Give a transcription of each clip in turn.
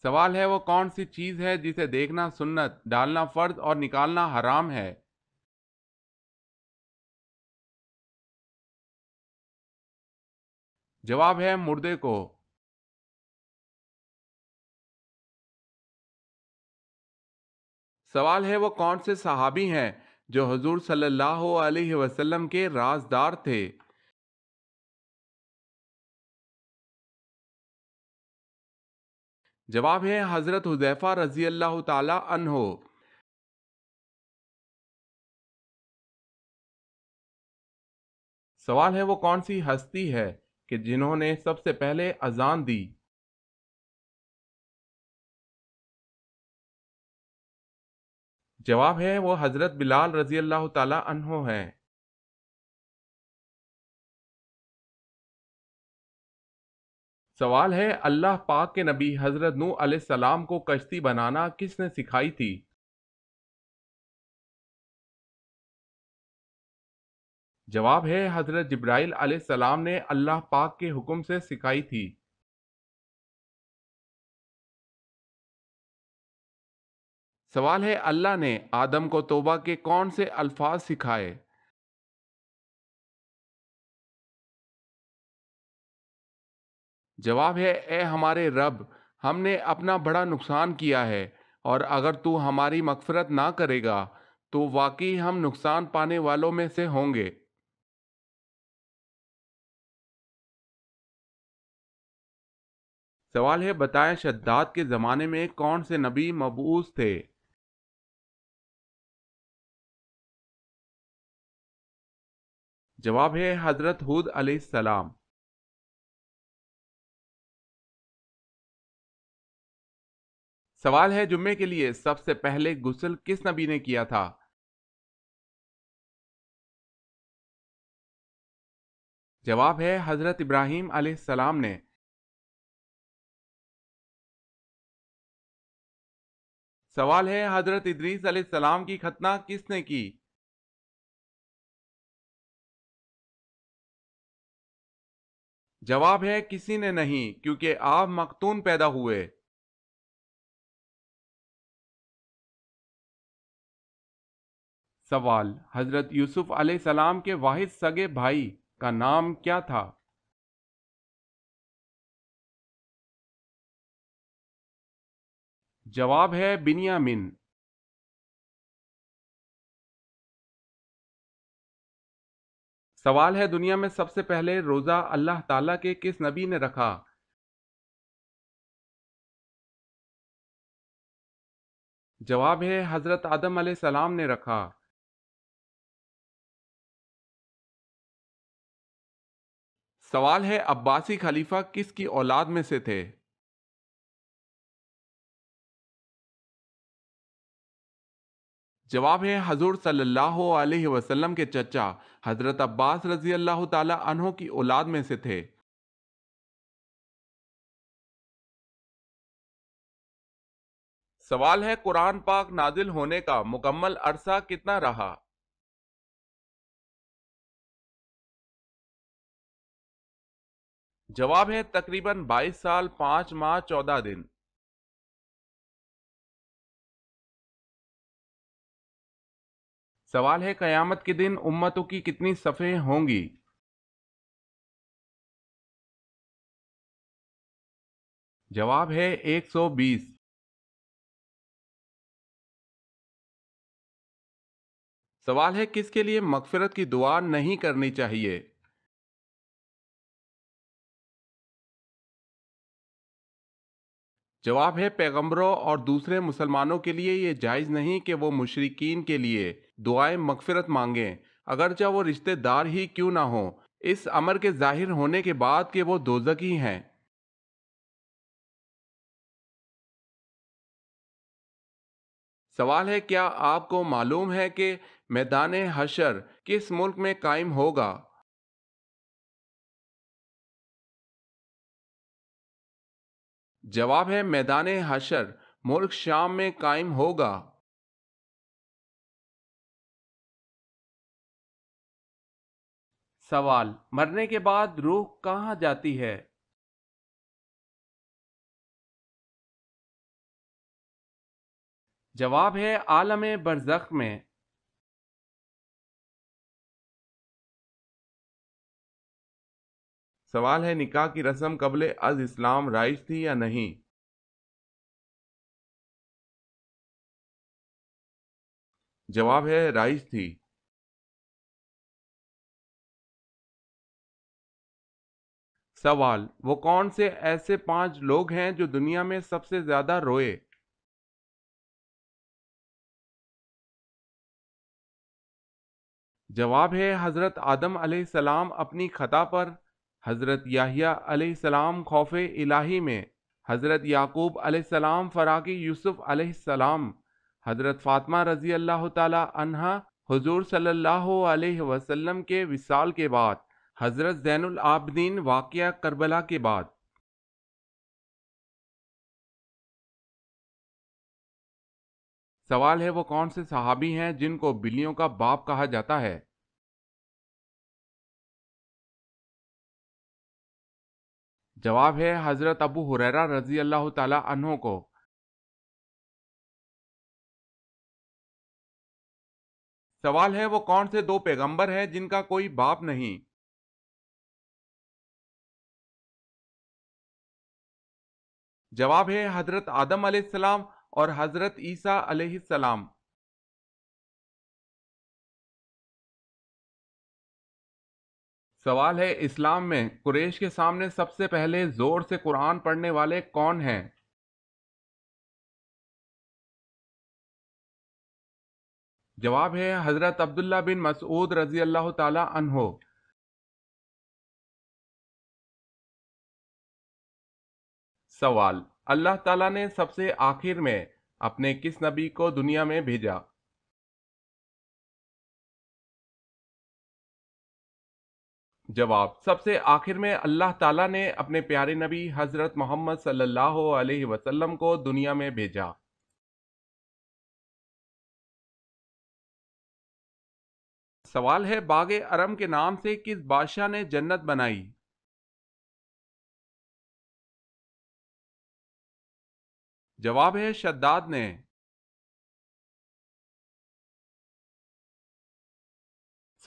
سوال ہے وہ کون سی چیز ہے جسے دیکھنا سنت، ڈالنا فرض اور نکالنا حرام ہے؟ جواب ہے مردے کو۔ سوال ہے وہ کون سے صحابی ہیں جو حضور صلی اللہ علیہ وسلم کے رازدار تھے؟ جواب ہے حضرت حذیفہ رضی اللہ تعالی عنہ۔ سوال ہے وہ کون سی ہستی ہے کہ جنہوں نے سب سے پہلے اذان دی؟ جواب ہے وہ حضرت بلال رضی اللہ تعالی عنہ ہیں۔ سوال ہے اللہ پاک کے نبی حضرت نوح علیہ السلام کو کشتی بنانا کس نے سکھائی تھی؟ جواب ہے حضرت جبرائیل علیہ السلام نے اللہ پاک کے حکم سے سکھائی تھی۔ سوال ہے اللہ نے آدم کو توبہ کے کون سے الفاظ سکھائے؟ جواب ہے اے ہمارے رب، ہم نے اپنا بڑا نقصان کیا ہے، اور اگر تو ہماری مغفرت نہ کرے گا تو واقعی ہم نقصان پانے والوں میں سے ہوں گے۔ سوال ہے بتائیں شداد کے زمانے میں کون سے نبی مبعوث تھے؟ جواب ہے حضرت ہود علیہ السلام۔ سوال ہے جمعے کے لیے سب سے پہلے غسل کس نبی نے کیا تھا؟ جواب ہے حضرت ابراہیم علیہ السلام نے۔ سوال ہے حضرت ادریس علیہ السلام کی ختنہ کس نے کی؟ جواب ہے کسی نے نہیں، کیونکہ آپ مختون پیدا ہوئے۔ سوال حضرت یوسف علیہ السلام کے واحد سگے بھائی کا نام کیا تھا؟ جواب ہے بنیامین۔ سوال ہے دنیا میں سب سے پہلے روزہ اللہ تعالیٰ کے کس نبی نے رکھا؟ جواب ہے حضرت آدم علیہ السلام نے رکھا۔ سوال ہے عباسی خلیفہ کس کی اولاد میں سے تھے؟ جواب ہے حضور صلی اللہ علیہ وسلم کے چچا حضرت عباس رضی اللہ تعالی عنہ کی اولاد میں سے تھے۔ سوال ہے قرآن پاک نازل ہونے کا مکمل عرصہ کتنا رہا؟ جواب ہے تقریباً 22 سال 5 ماہ 14 دن۔ سوال ہے قیامت کے دن امتوں کی کتنی صفیں ہوں گی؟ جواب ہے 120۔ سوال ہے کس کے لیے مغفرت کی دعا نہیں کرنی چاہیے؟ جواب ہے پیغمبروں اور دوسرے مسلمانوں کے لیے یہ جائز نہیں کہ وہ مشرکین کے لیے دعائیں مغفرت مانگیں، اگرچہ وہ رشتہ دار ہی کیوں نہ ہوں، اس امر کے ظاہر ہونے کے بعد کہ وہ دوزخی ہیں۔ سوال ہے کیا آپ کو معلوم ہے کہ میدان حشر کس ملک میں قائم ہوگا؟ جواب ہے میدان حشر ملک شام میں قائم ہوگا۔ سوال مرنے کے بعد روح کہاں جاتی ہے؟ جواب ہے عالم برزخ میں۔ سوال ہے نکاح کی رسم قبل از اسلام رائج تھی یا نہیں؟ جواب ہے رائج تھی۔ سوال، وہ کون سے ایسے 5 لوگ ہیں جو دنیا میں سب سے زیادہ روئے؟ جواب ہے حضرت آدم علیہ السلام اپنی خطا پر، حضرت یحییٰ علیہ السلام خوف الہی میں، حضرت یعقوب علیہ السلام فراق یوسف علیہ السلام، حضرت فاطمہ رضی اللہ تعالی عنہا حضور صلی اللہ علیہ وسلم کے وصال کے بعد، حضرت زین العابدین واقعہ کربلا کے بعد۔ سوال ہے وہ کون سے صحابی ہیں جن کو بلیوں کا باپ کہا جاتا ہے؟ جواب ہے حضرت ابو ہریرہ رضی اللہ تعالی عنہ کو۔ سوال ہے وہ کون سے 2 پیغمبر ہیں جن کا کوئی باپ نہیں؟ جواب ہے حضرت آدم علیہ السلام اور حضرت عیسیٰ علیہ السلام۔ سوال ہے اسلام میں قریش کے سامنے سب سے پہلے زور سے قرآن پڑھنے والے کون ہیں؟ جواب ہے حضرت عبداللہ بن مسعود رضی اللہ تعالی عنہ۔ سوال، اللہ تعالیٰ نے سب سے آخر میں اپنے کس نبی کو دنیا میں بھیجا؟ جواب، سب سے آخر میں اللہ تعالیٰ نے اپنے پیارے نبی حضرت محمد صلی اللہ علیہ وسلم کو دنیا میں بھیجا۔ سوال ہے باغ ارم کے نام سے کس بادشاہ نے جنت بنائی؟ جواب ہے شداد نے۔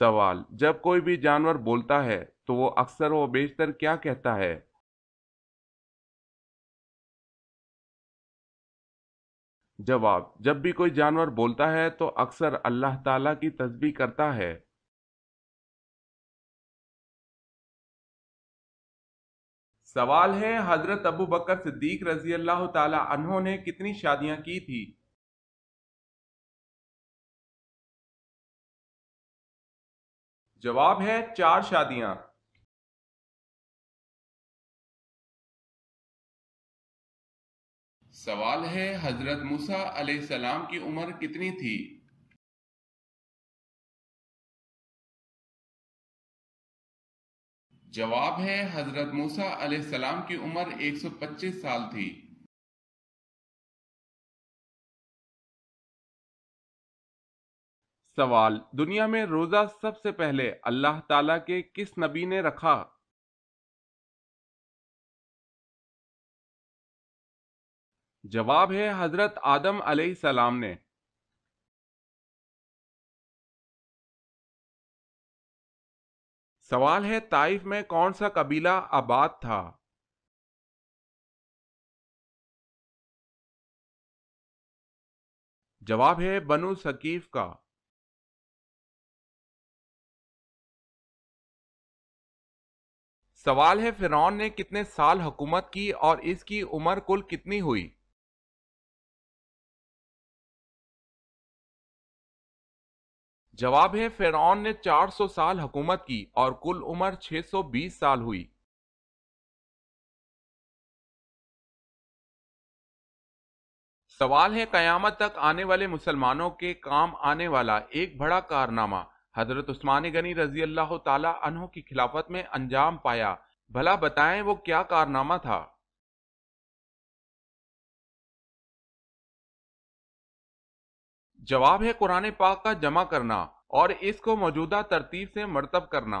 سوال، جب کوئی بھی جانور بولتا ہے تو وہ اکثر و بیشتر کیا کہتا ہے؟ جواب، جب بھی کوئی جانور بولتا ہے تو اکثر اللہ تعالیٰ کی تسبیح کرتا ہے۔ سوال ہے حضرت ابو بکر صدیق رضی اللہ تعالی عنہ نے کتنی شادیاں کی تھی؟ جواب ہے 4 شادیاں۔ سوال ہے حضرت موسیٰ علیہ السلام کی عمر کتنی تھی؟ جواب ہے حضرت موسیٰ علیہ السلام کی عمر 125 سال تھی۔ سوال، دنیا میں روزہ سب سے پہلے اللہ تعالیٰ کے کس نبی نے رکھا؟ جواب ہے حضرت آدم علیہ السلام نے۔ سوال ہے طائف میں کون سا قبیلہ آباد تھا؟ جواب ہے بنو ثقیف کا۔ سوال ہے فرعون نے کتنے سال حکومت کی اور اس کی عمر کل کتنی ہوئی؟ جواب ہے فرعون نے 400 سال حکومت کی اور کل عمر 620 سال ہوئی۔ سوال ہے قیامت تک آنے والے مسلمانوں کے کام آنے والا ایک بڑا کارنامہ حضرت عثمان غنی رضی اللہ تعالی عنہ کی خلافت میں انجام پایا، بھلا بتائیں وہ کیا کارنامہ تھا؟ جواب ہے قرآن پاک کا جمع کرنا اور اس کو موجودہ ترتیب سے مرتب کرنا۔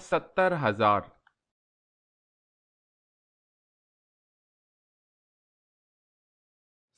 70,000।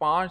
5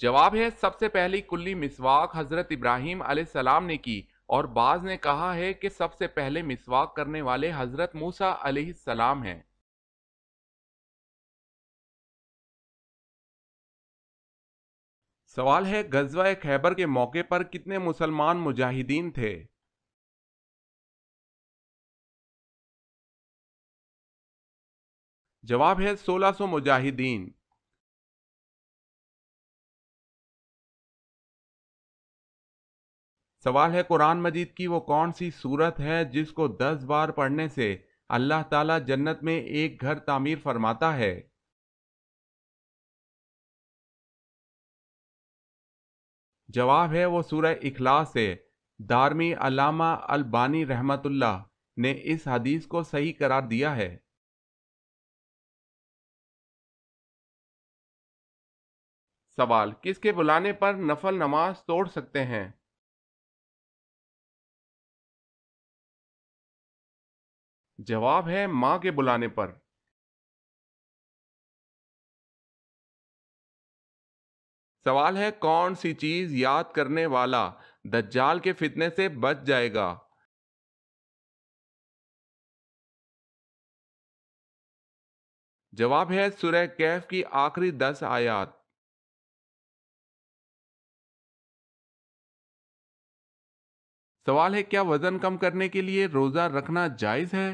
جواب ہے سب سے پہلی کلی مسواک حضرت ابراہیم علیہ السلام نے کی، اور بعض نے کہا ہے کہ سب سے پہلے مسواک کرنے والے حضرت موسیٰ علیہ السلام ہیں۔ سوال ہے غزوہ خیبر کے موقع پر کتنے مسلمان مجاہدین تھے؟ جواب ہے 1600 مجاہدین۔ سوال ہے قرآن مجید کی وہ کون سی سورت ہے جس کو 10 بار پڑھنے سے اللہ تعالیٰ جنت میں ایک گھر تعمیر فرماتا ہے؟ جواب ہے وہ سورہ اخلاص ہے۔ دارمی علامہ البانی رحمت اللہ نے اس حدیث کو صحیح قرار دیا ہے۔ سوال کس کے بلانے پر نفل نماز توڑ سکتے ہیں؟ جواب ہے ماں کے بلانے پر۔ سوال ہے کون سی چیز یاد کرنے والا دجال کے فتنے سے بچ جائے گا؟ جواب ہے سورہ کہف کی آخری 10 آیات۔ سوال ہے کیا وزن کم کرنے کے لیے روزہ رکھنا جائز ہے؟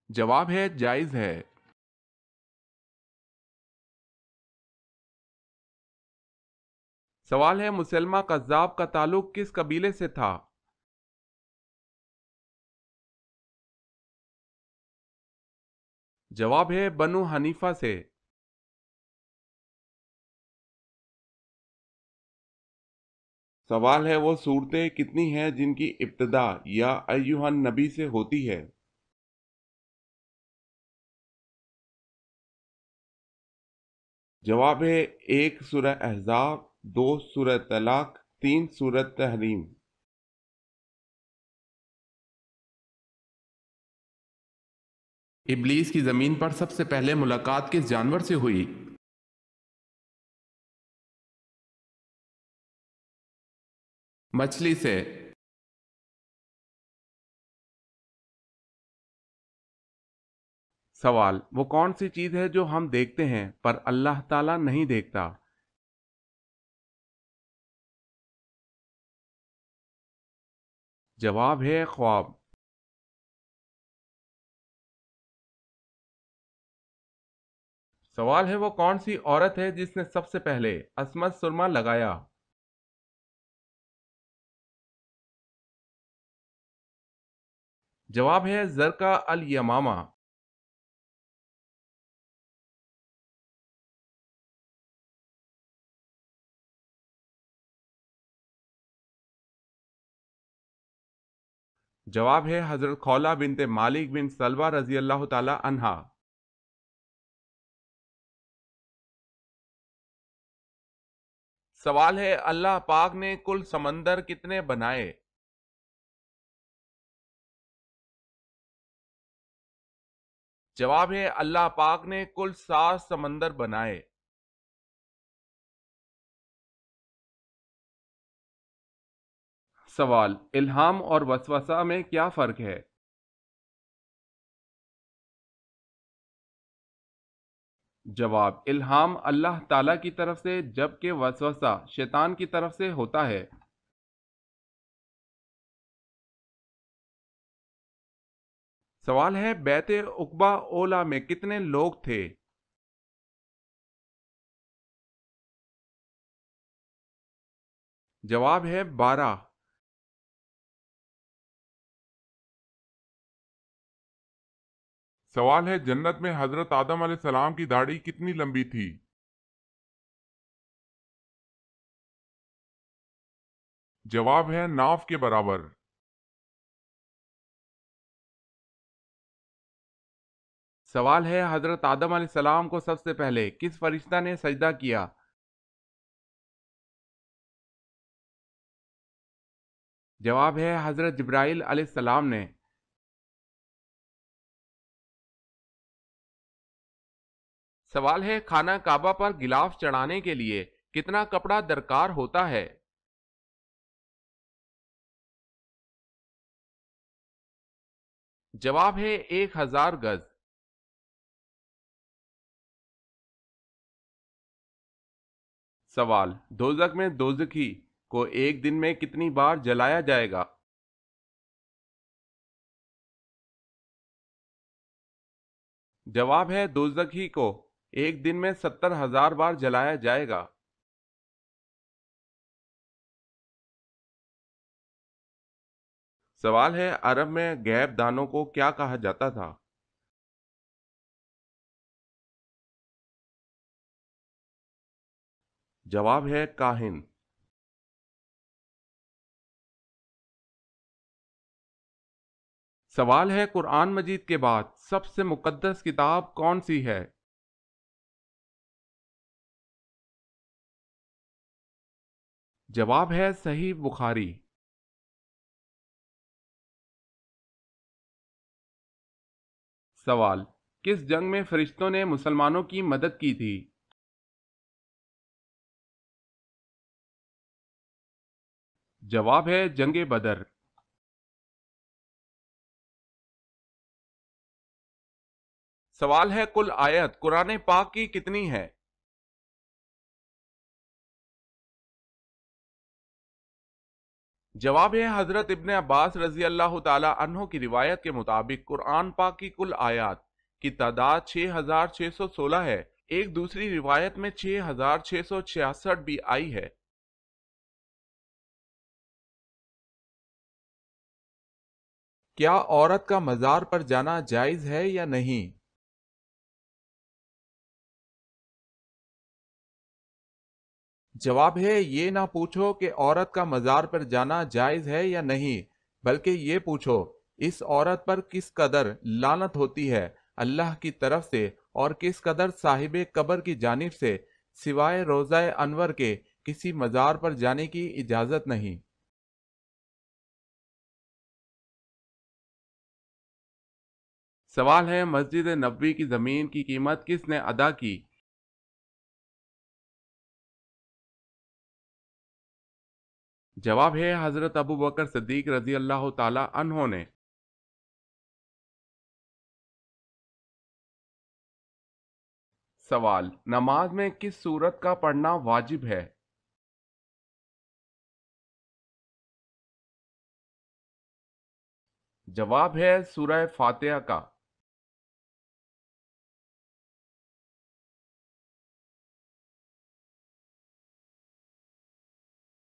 جواب ہے جائز ہے۔ سوال ہے مسلمہ قذاب کا تعلق کس قبیلے سے تھا؟ جواب ہے بنو حنیفہ سے۔ سوال ہے وہ صورتیں کتنی ہیں جن کی ابتدا یا ایھا النبی سے ہوتی ہے؟ جواب ہے 1 سورہ احزاب، 2 سورہ طلاق، 3 سورہ تحریم۔ ابلیس کی زمین پر سب سے پہلے ملاقات کس جانور سے ہوئی؟ مچھلی سے۔ سوال وہ کون سی چیز ہے جو ہم دیکھتے ہیں پر اللہ تعالیٰ نہیں دیکھتا؟ جواب ہے خواب۔ سوال ہے وہ کون سی عورت ہے جس نے سب سے پہلے عصمت سرما لگایا؟ جواب ہے زرقا الیمامہ۔ جواب ہے حضرت خولہ بنت مالک بن سلوہ رضی اللہ تعالی عنہا۔ سوال ہے اللہ پاک نے کل سمندر کتنے بنائے؟ جواب ہے اللہ پاک نے کل 7 سمندر بنائے۔ سوال الہام اور وسوسہ میں کیا فرق ہے؟ جواب الہام اللہ تعالی کی طرف سے جبکہ وسوسہ شیطان کی طرف سے ہوتا ہے۔ سوال ہے بیت عقبہ اولا میں کتنے لوگ تھے؟ جواب ہے 12۔ سوال ہے جنت میں حضرت آدم علیہ السلام کی داڑھی کتنی لمبی تھی؟ جواب ہے ناف کے برابر۔ سوال ہے حضرت آدم علیہ السلام کو سب سے پہلے کس فرشتہ نے سجدہ کیا؟ جواب ہے حضرت جبرائیل علیہ السلام نے۔ سوال ہے خانہ کعبہ پر غلاف چڑھانے کے لیے کتنا کپڑا درکار ہوتا ہے؟ جواب ہے 1000 گز۔ سوال دوزخ میں دوزخی کو ایک دن میں کتنی بار جلایا جائے گا؟ جواب ہے دوزخی کو ایک دن میں 70,000 بار جلایا جائے گا۔ سوال ہے عرب میں غیب دانوں کو کیا کہا جاتا تھا؟ جواب ہے کاہن۔ سوال ہے قرآن مجید کے بعد سب سے مقدس کتاب کون سی ہے؟ جواب ہے صحیح بخاری۔ سوال کس جنگ میں فرشتوں نے مسلمانوں کی مدد کی تھی؟ جواب ہے جنگ بدر۔ سوال ہے کل آیت قرآن پاک کی کتنی ہے؟ جواب ہے حضرت ابن عباس رضی اللہ تعالی عنہ کی روایت کے مطابق قرآن پاک کی کل آیات کی تعداد 6616 ہے۔ ایک دوسری روایت میں 6666 بھی آئی ہے۔ کیا عورت کا مزار پر جانا جائز ہے یا نہیں؟ جواب ہے یہ نہ پوچھو کہ عورت کا مزار پر جانا جائز ہے یا نہیں، بلکہ یہ پوچھو اس عورت پر کس قدر لعنت ہوتی ہے اللہ کی طرف سے اور کس قدر صاحب قبر کی جانب سے، سوائے روضہ انور کے کسی مزار پر جانے کی اجازت نہیں۔ سوال ہے مسجد نبوی کی زمین کی قیمت کس نے ادا کی؟ جواب ہے حضرت ابو بکر صدیق رضی اللہ تعالی عنہ نے۔ سوال نماز میں کس سورت کا پڑھنا واجب ہے؟ جواب ہے سورہ فاتحہ کا۔